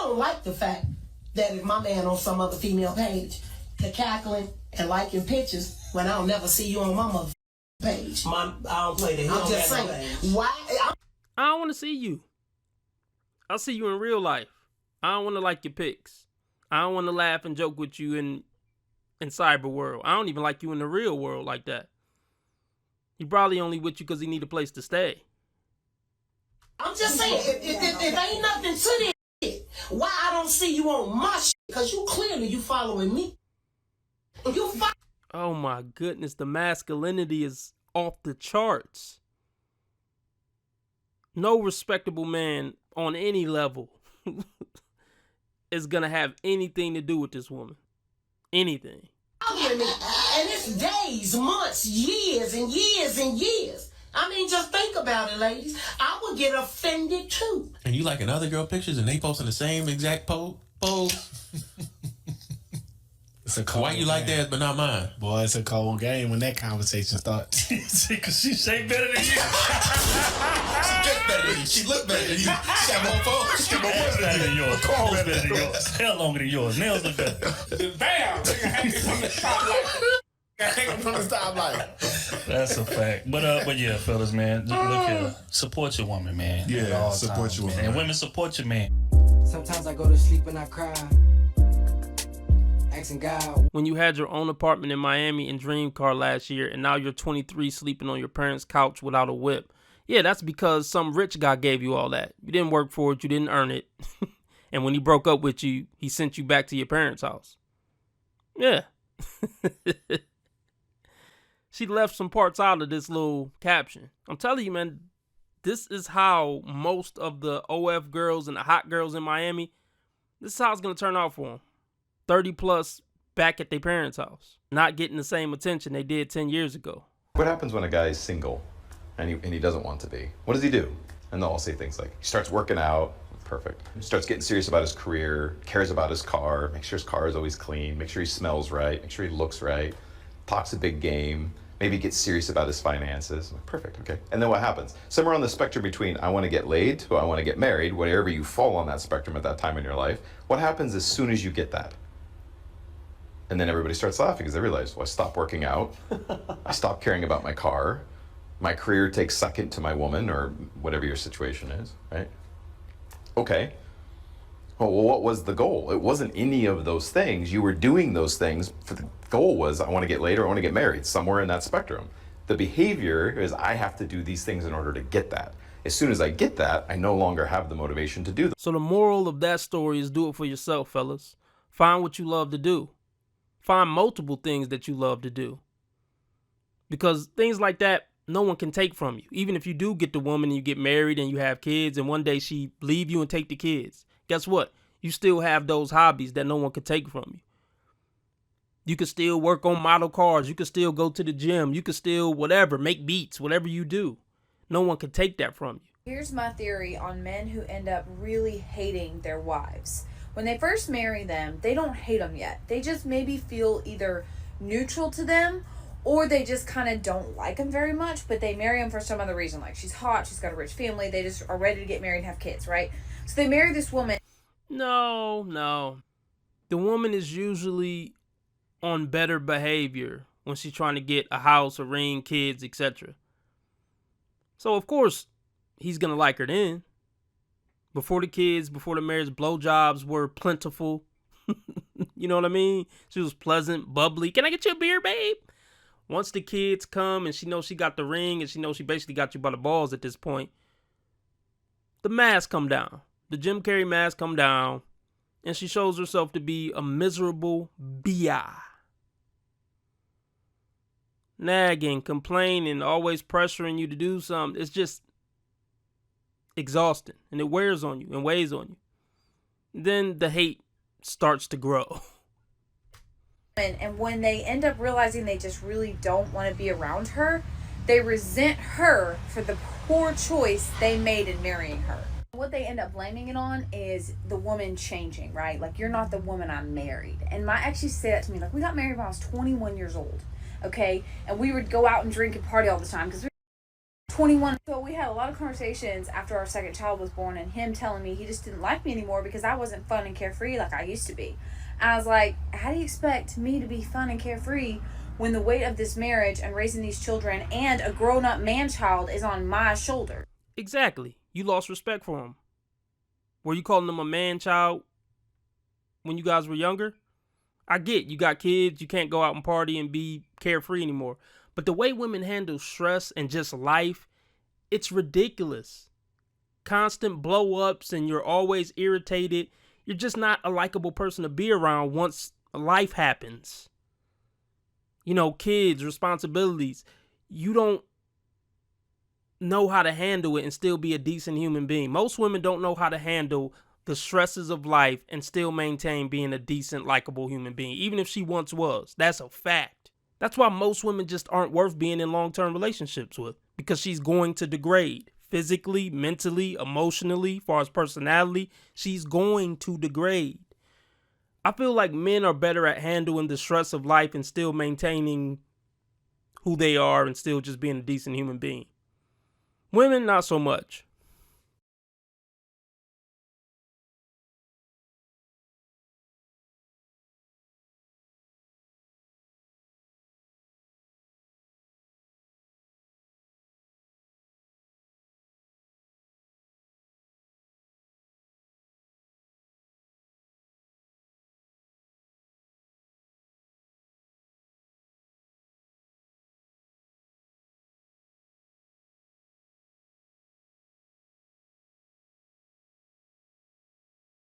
don't like the fact that if my man on some other female page, the cackling and liking pictures when I don't never see you on my mother page. I don't play that. I'm just saying. Why? I don't want to see you. I'll see you in real life. I don't want to like your pics. I don't want to laugh and joke with you in cyber world. I don't even like you in the real world like that. He probably only with you because he need a place to stay. I'm just saying, if ain't nothing to this, why I don't see you on my shit? Because you clearly following me. Oh my goodness, the masculinity is off the charts. No respectable man on any level is going to have anything to do with this woman. Anything. And it's days, months, years and years and years. I mean, just think about it, ladies. I would get offended too. And you liking other girl pictures and they posting the same exact pose? Why you like theirs but not mine? Boy, it's a cold game when that conversation starts. Because she say better than you. She dressed better than you. She look better than you. She got more phones. She got more Hair's better than yours. Clothes better than yours. Hair longer than yours. Nails look better. Bam! Hang from the stoplight. Hang from the stoplight. That's a fact. But yeah, fellas, man. Look here. Support your woman, man. Yeah, support your woman. And women support your man. Sometimes I go to sleep and I cry. God. When you had your own apartment in Miami and dream car last year, and now you're 23 sleeping on your parents' couch without a whip. Yeah, that's because some rich guy gave you all that. You didn't work for it. You didn't earn it. And when he broke up with you, he sent you back to your parents' house. Yeah. She left some parts out of this little caption. I'm telling you, man, this is how most of the OF girls and the hot girls in Miami, this is how it's going to turn out for them. 30 plus back at their parents' house, not getting the same attention they did 10 years ago. What happens when a guy is single and he doesn't want to be? What does he do? And they'll all say things like, he starts working out, perfect. He starts getting serious about his career, cares about his car, make sure his car is always clean, make sure he smells right, make sure he looks right, talks a big game, maybe gets serious about his finances. Perfect, okay. And then what happens? Somewhere on the spectrum between I want to get laid to I want to get married, wherever you fall on that spectrum at that time in your life, what happens as soon as you get that? And then everybody starts laughing because they realize, well, I stopped working out. I stopped caring about my car. My career takes second to my woman or whatever your situation is, right? Okay. Well, what was the goal? It wasn't any of those things. You were doing those things. The goal was, I want to get laid or I want to get married, somewhere in that spectrum. The behavior is, I have to do these things in order to get that. As soon as I get that, I no longer have the motivation to do them. So the moral of that story is do it for yourself, fellas. Find what you love to do. Find multiple things that you love to do. Because things like that, no one can take from you. Even if you do get the woman and you get married and you have kids and one day she leave you and take the kids. Guess what? You still have those hobbies that no one can take from you. You can still work on model cars. You can still go to the gym. You can still whatever, make beats, whatever you do. No one can take that from you. Here's my theory on men who end up really hating their wives. When they first marry them, they don't hate them yet. They just maybe feel either neutral to them or they just kind of don't like them very much, but they marry them for some other reason. Like she's hot, she's got a rich family, they just are ready to get married and have kids, right? So they marry this woman. No. The woman is usually on better behavior when she's trying to get a house, a ring, kids, etc. So of course, he's going to like her then. Before the kids, before the marriage, blowjobs were plentiful. You know what I mean? She was pleasant, bubbly. Can I get you a beer, babe? Once the kids come and she knows she got the ring and she knows she basically got you by the balls at this point, the mask come down. The Jim Carrey mask come down and she shows herself to be a miserable bi. Nagging, complaining, always pressuring you to do something. It's just exhausting and it wears on you and weighs on you. Then the hate starts to grow. And when they end up realizing they just really don't want to be around her, they resent her for the poor choice they made in marrying her. What they end up blaming it on is the woman changing, right? Like, you're not the woman I married. And my ex used to say that to me, like, we got married when I was 21 years old, okay? And we would go out and drink and party all the time because we were 21. So we had a lot of conversations after our second child was born, and him telling me he just didn't like me anymore because I wasn't fun and carefree like I used to be. And I was like, how do you expect me to be fun and carefree when the weight of this marriage and raising these children and a grown-up man-child is on my shoulder? Exactly. You lost respect for him. Were you calling him a man-child when you guys were younger? I get you got kids, you can't go out and party and be carefree anymore. But the way women handle stress and just life, it's ridiculous. Constant blow-ups and you're always irritated. You're just not a likable person to be around once life happens. You know, kids, responsibilities. You don't know how to handle it and still be a decent human being. Most women don't know how to handle the stresses of life and still maintain being a decent, likable human being, even if she once was. That's a fact. That's why most women just aren't worth being in long-term relationships with, because she's going to degrade physically, mentally, emotionally, as far as personality. She's going to degrade. I feel like men are better at handling the stress of life and still maintaining who they are and still just being a decent human being. Women, not so much.